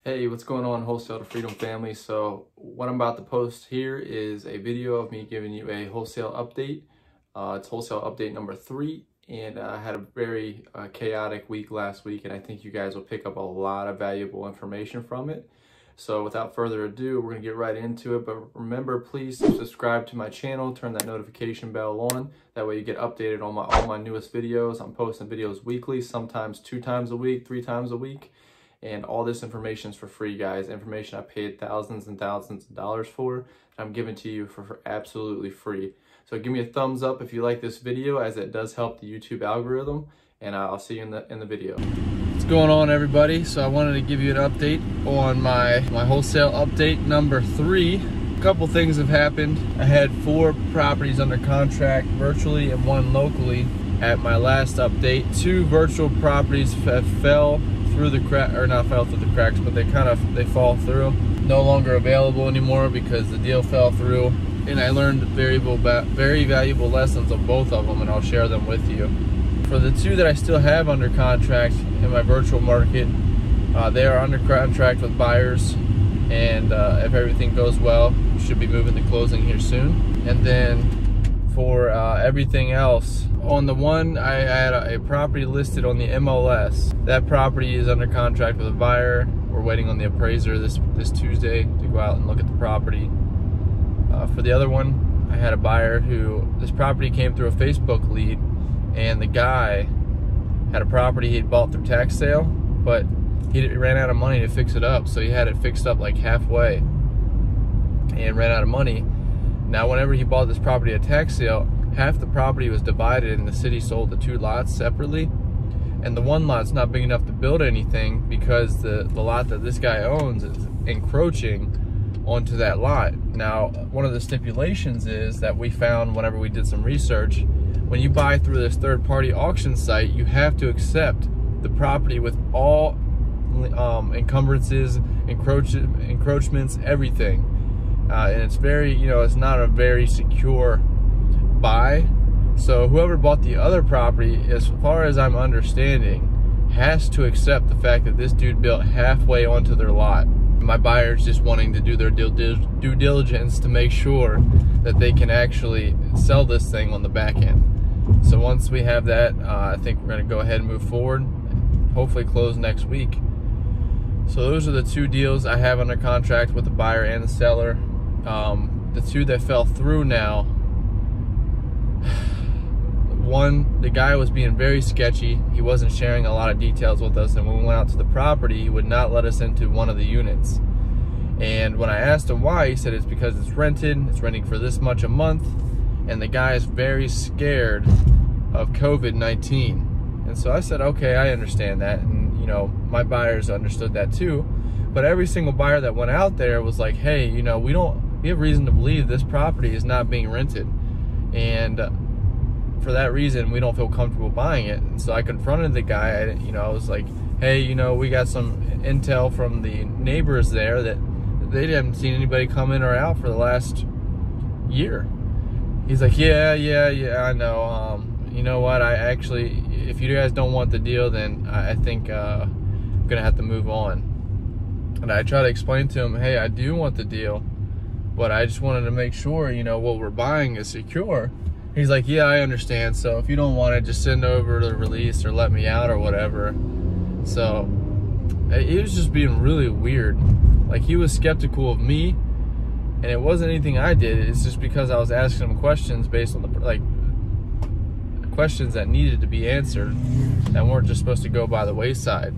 Hey, what's going on, Wholesale to Freedom family? So what I'm about to post here is a video of me giving you a wholesale update. It's wholesale update number 3, and I had a very chaotic week last week, and I think you guys will pick up a lot of valuable information from it. So without further ado, we're gonna get right into it. But remember, please subscribe to my channel, turn that notification bell on. That way you get updated on all my newest videos. I'm posting videos weekly, sometimes 2 times a week, 3 times a week. And all this information is for free, guys. Information I paid thousands and thousands of dollars for, and I'm giving to you for absolutely free. So give me a thumbs up if you like this video, as it does help the YouTube algorithm, and I'll see you in the video. What's going on, everybody? So I wanted to give you an update on my wholesale update number 3. A couple things have happened. I had 4 properties under contract virtually and 1 locally at my last update. 2 virtual properties fell through the crack, or not fell through the cracks, but they fall through. No longer available anymore because the deal fell through. And I learned very valuable lessons on both of them, and I'll share them with you. For the 2 that I still have under contract in my virtual market, they are under contract with buyers, and if everything goes well, we should be moving to closing here soon. And then for everything else, on the one, I had a property listed on the MLS. That property is under contract with a buyer. We're waiting on the appraiser this Tuesday to go out and look at the property. For the other one, I had a buyer this property came through a Facebook lead, and the guy had a property he'd bought through tax sale, but he ran out of money to fix it up, so he had it fixed up like halfway and ran out of money. Now, whenever he bought this property at tax sale, half the property was divided, and the city sold the 2 lots separately. And the 1 lot's not big enough to build anything because the lot that this guy owns is encroaching onto that lot. Now, one of the stipulations is that we found whenever we did some research, when you buy through this third-party auction site, you have to accept the property with all encumbrances, encroachments, everything. And it's very, it's not a very secure buy. So whoever bought the other property, as far as I'm understanding, has to accept the fact that this dude built halfway onto their lot. My buyer's just wanting to do their due diligence to make sure that they can actually sell this thing on the back end. So once we have that, I think we're going to go ahead and move forward, hopefully close next week. So those are the 2 deals I have under contract with the buyer and the seller. The 2 that fell through now, one, the guy was being very sketchy. He wasn't sharing a lot of details with us, and when we went out to the property, he would not let us into one of the units. And when I asked him why, he said it's because it's rented, it's renting for this much a month, and the guy is very scared of COVID-19. And so I said, okay, I understand that, and my buyers understood that too. But every single buyer that went out there was like, hey, we have reason to believe this property is not being rented, and for that reason we don't feel comfortable buying it. And so I confronted the guy. I was like, hey, we got some intel from the neighbors there that they haven't seen anybody come in or out for the last year. He's like, yeah, I know. You know what, if you guys don't want the deal, then I think I'm gonna have to move on. And I try to explain to him, hey, I do want the deal, but I just wanted to make sure, what we're buying is secure. He's like, yeah, I understand. So if you don't want it, just send over the release or let me out or whatever. So he was just being really weird. Like, he was skeptical of me, and it wasn't anything I did. It's just because I was asking him questions based on the questions that needed to be answered that weren't just supposed to go by the wayside.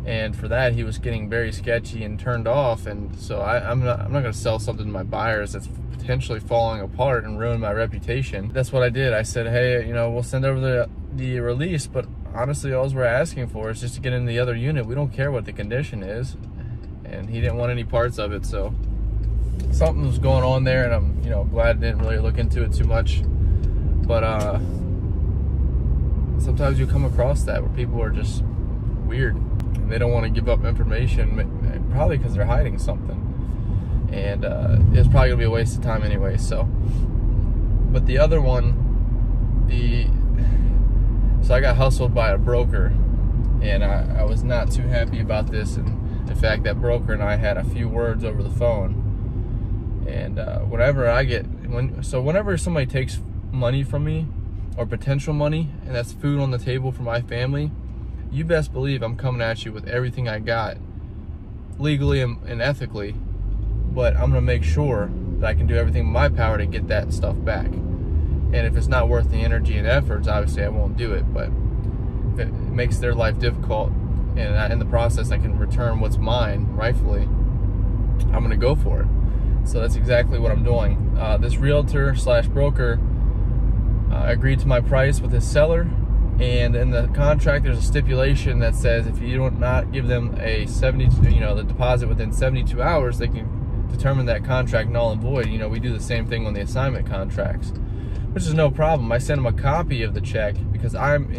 And for that, he was getting very sketchy and turned off. And so I'm not going to sell something to my buyers that's potentially falling apart and ruin my reputation. That's what I did. I said, hey, we'll send over the release, but honestly, all we're asking for is just to get in the other unit. We don't care what the condition is. And he didn't want any parts of it. So something was going on there, and I'm glad I didn't really look into it too much. But sometimes you come across that where people are just weird. They don't want to give up information, probably because they're hiding something, and it's probably gonna be a waste of time anyway. So, but the other one, so I got hustled by a broker, and I was not too happy about this, and In fact, that broker and I had a few words over the phone. And whenever somebody takes money from me, or potential money, and that's food on the table for my family, you best believe I'm coming at you with everything I got, legally and ethically, but I'm gonna make sure that I can do everything in my power to get that stuff back. And if it's not worth the energy and efforts, obviously I won't do it. But if it makes their life difficult, and in the process I can return what's mine rightfully, I'm gonna go for it. So that's exactly what I'm doing. This realtor slash broker agreed to my price with his seller, and in the contract there's a stipulation that says if you do not give them a the deposit within 72 hours, they can determine that contract null and void. We do the same thing on the assignment contracts, which is no problem. I sent him a copy of the check because I'm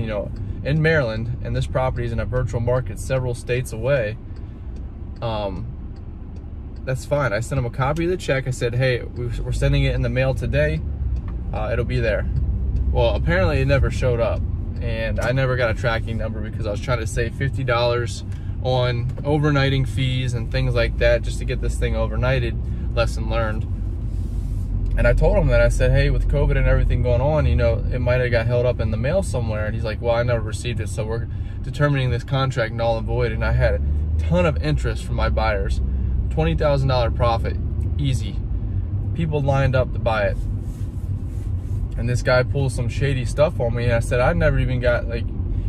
in Maryland, and this property is in a virtual market several states away. That's fine. I sent him a copy of the check. I said, hey, we're sending it in the mail today. It'll be there. Well, apparently it never showed up, and I never got a tracking number because I was trying to save $50 on overnighting fees and things like that just to get this thing overnighted. Lesson learned. And I told him that. I said, hey, with COVID and everything going on, it might have got held up in the mail somewhere. And he's like, well, I never received it, so we're determining this contract null and void. And I had a ton of interest from my buyers. $20,000 profit, easy. People lined up to buy it. And this guy pulled some shady stuff on me, and I said, I never even got,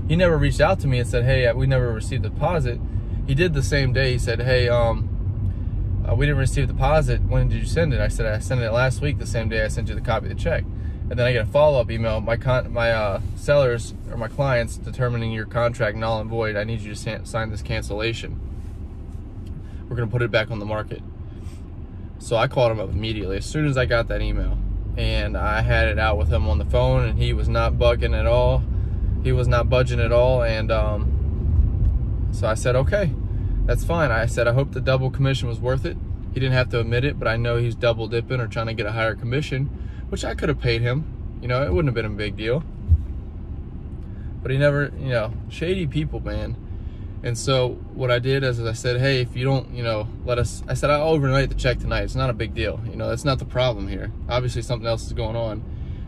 he never reached out to me and said, hey, we never received the deposit. He did the same day. He said, hey, we didn't receive the deposit. When did you send it? I said, I sent it last week, the same day I sent you the copy of the check. And then I get a follow-up email. My sellers, or my clients, determining your contract null and void. I need you to sign this cancellation. We're gonna put it back on the market. So I called him up immediately as soon as I got that email, and I had it out with him on the phone, and he was not bugging at all. He was not budging at all. And so I said, okay, that's fine. I said, I hope the double commission was worth it. He didn't have to admit it, but I know he's double dipping or trying to get a higher commission, which I could have paid him. It wouldn't have been a big deal. But he never, shady people, man. And so what I did is I said, hey, if you don't, let us, I said, I'll overnight the check tonight. It's not a big deal. That's not the problem here. Obviously something else is going on.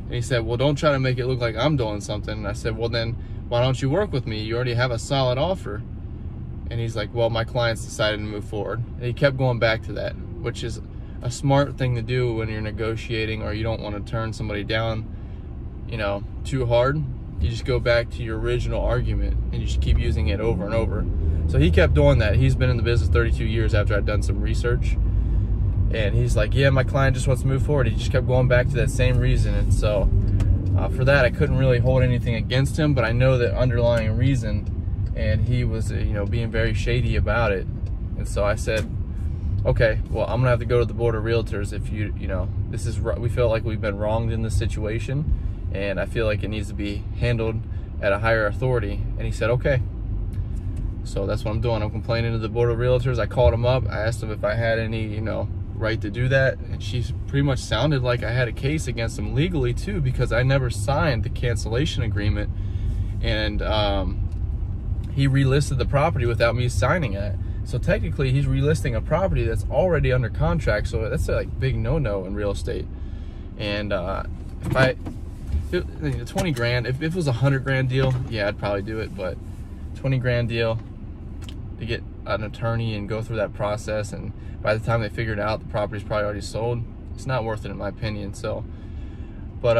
And he said, well, don't try to make it look like I'm doing something. And I said, well, then why don't you work with me? You already have a solid offer. And he's like, well, my clients decided to move forward. And he kept going back to that, which is a smart thing to do when you're negotiating, or you don't want to turn somebody down, too hard. You just go back to your original argument and you just keep using it over and over. So he kept doing that. He's been in the business 32 years after I'd done some research. And he's like, yeah, my client just wants to move forward. He just kept going back to that same reason. And so for that, I couldn't really hold anything against him, but I know the underlying reason, and he was, being very shady about it. And so I said, okay, well, I'm gonna have to go to the board of realtors if we feel like we've been wronged in this situation, and I feel like it needs to be handled at a higher authority. And he said, okay. So that's what I'm doing. I'm complaining to the board of realtors. I called him up. I asked him if I had any, right to do that. And she pretty much sounded like I had a case against him legally too, because I never signed the cancellation agreement. And he relisted the property without me signing it. So technically he's relisting a property that's already under contract. So that's a big no-no in real estate. And if 20 grand, if it was a 100 grand deal, yeah, I'd probably do it. But 20 grand deal to get an attorney and go through that process, and by the time they figure it out, the property's probably already sold. It's not worth it in my opinion. So, but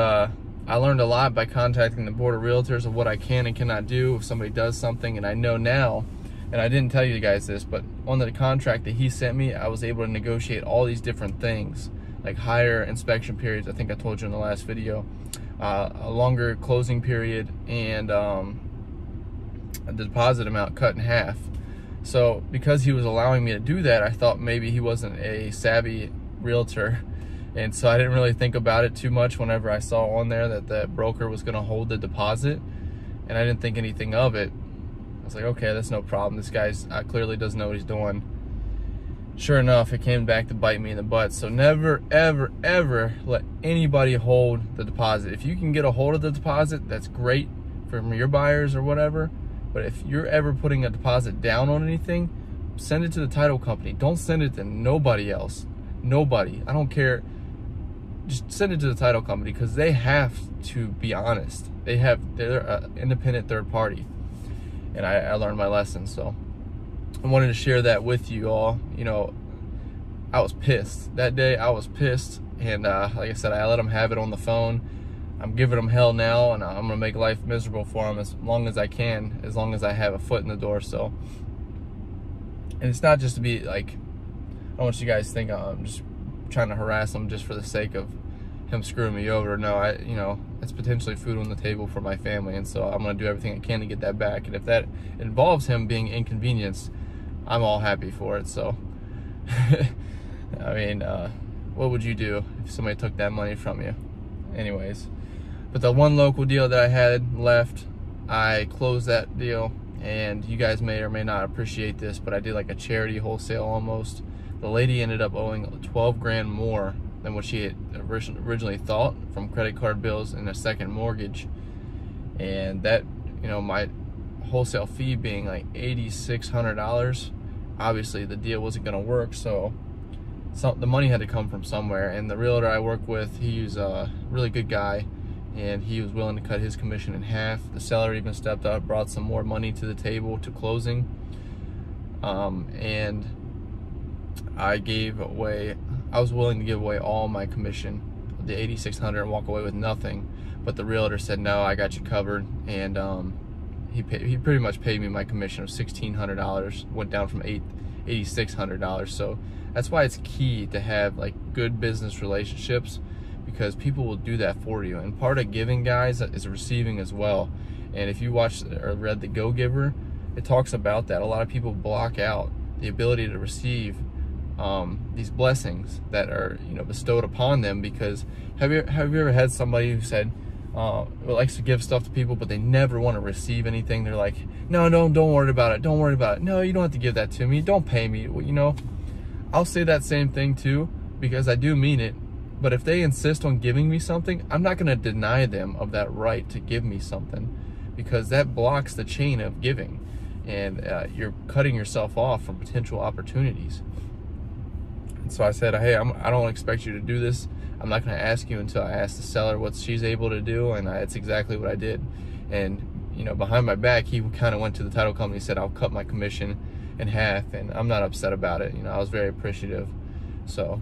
I learned a lot by contacting the board of realtors of what I can and cannot do if somebody does something. And I know now, and I didn't tell you guys this, but on the contract that he sent me, I was able to negotiate all these different things, like higher inspection periods. I think I told you in the last video. A longer closing period, and the deposit amount cut in half. So because he was allowing me to do that, I thought maybe he wasn't a savvy realtor, and so I didn't really think about it too much whenever I saw on there that the broker was going to hold the deposit, and I didn't think anything of it. I was like, okay, that's no problem. This guy clearly doesn't know what he's doing. Sure enough, it came back to bite me in the butt. So never, ever, ever let anybody hold the deposit. If you can get a hold of the deposit, that's great from your buyers or whatever. But if you're ever putting a deposit down on anything, send it to the title company. Don't send it to nobody else. Nobody. I don't care. Just send it to the title company, because they have to be honest. They're an independent third party. And I learned my lesson. So I wanted to share that with you all. You know, I was pissed. That day I was pissed. And like I said, I let them have it on the phone. I'm giving them hell now, and I'm gonna make life miserable for them as long as I can, as long as I have a foot in the door. So, and it's not just to be like, I don't want you guys to think I'm just trying to harass them just for the sake of him screwing me over. No, you know, it's potentially food on the table for my family, and so I'm gonna do everything I can to get that back. And if that involves him being inconvenienced, I'm all happy for it. So, I mean, what would you do if somebody took that money from you? Anyways. But the one local deal that I had left, I closed that deal, and you guys may or may not appreciate this, but I did like a charity wholesale almost. The lady ended up owing 12 grand more than what she had originally thought from credit card bills and a second mortgage. And that, you know, my wholesale fee being like $8,600, obviously the deal wasn't gonna work, so the money had to come from somewhere. And the realtor I work with, he's a really good guy, and he was willing to cut his commission in half. The seller even stepped up, brought some more money to the table to closing. And I was willing to give away all my commission, the $8,600, and walk away with nothing. But the realtor said, no, I got you covered. And he pretty much paid me my commission of $1,600, went down from $8,600. So that's why it's key to have like good business relationships, because people will do that for you. And part of giving, guys, is receiving as well. And if you watched or read The Go-Giver, it talks about that. A lot of people block out the ability to receive these blessings that are, you know, bestowed upon them. Because have you ever had somebody who said likes to give stuff to people, but they never want to receive anything? They're like, no, don't worry about it. Don't worry about it. No, you don't have to give that to me. Don't pay me. You know, I'll say that same thing too, because I do mean it. But if they insist on giving me something, I'm not going to deny them of that right to give me something, because that blocks the chain of giving, and you're cutting yourself off from potential opportunities. And so I said, hey, I don't expect you to do this. I'm not going to ask you until I ask the seller what she's able to do, and it's exactly what I did. And, you know, behind my back, he kind of went to the title company and said, I'll cut my commission in half, and I'm not upset about it. You know, I was very appreciative. So,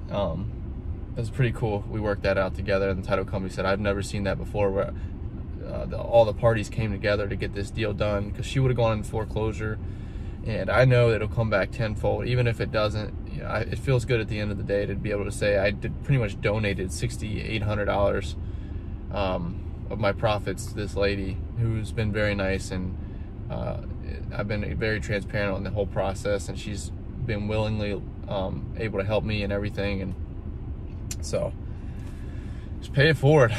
it was pretty cool. We worked that out together, and the title company said, I've never seen that before, where all the parties came together to get this deal done, because she would have gone in foreclosure, and I know it'll come back tenfold. Even if it doesn't, you know, it feels good at the end of the day to be able to say I pretty much donated $6,800 of my profits to this lady, who's been very nice, and I've been very transparent on the whole process, and she's been willingly able to help me and everything. And so just pay it forward.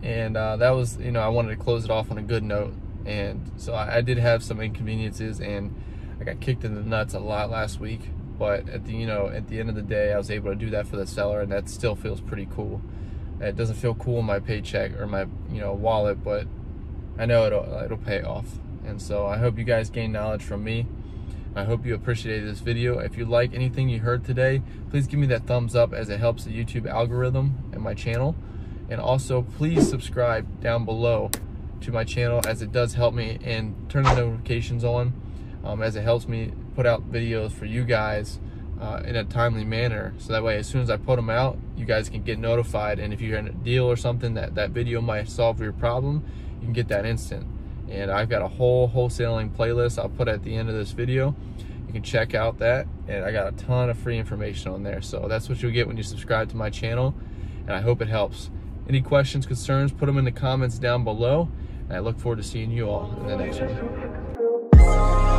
And that was, you know, I wanted to close it off on a good note. And so I did have some inconveniences, and I got kicked in the nuts a lot last week, but at the end of the day, I was able to do that for the seller, and that still feels pretty cool. It doesn't feel cool in my paycheck or my, you know, wallet, but I know it'll pay off. And so I hope you guys gain knowledge from me. I hope you appreciated this video. If you like anything you heard today, please give me that thumbs up, as it helps the YouTube algorithm and my channel. And also, please subscribe down below to my channel, as it does help me, and turn the notifications on, as it helps me put out videos for you guys in a timely manner. So that way, as soon as I put them out, you guys can get notified. And if you're in a deal or something that video might solve your problem, you can get that instant. And I've got a whole wholesaling playlist I'll put at the end of this video. You can check out that, and I got a ton of free information on there. So that's what you'll get when you subscribe to my channel, and I hope it helps. Any questions, concerns, put them in the comments down below, and I look forward to seeing you all in the next one.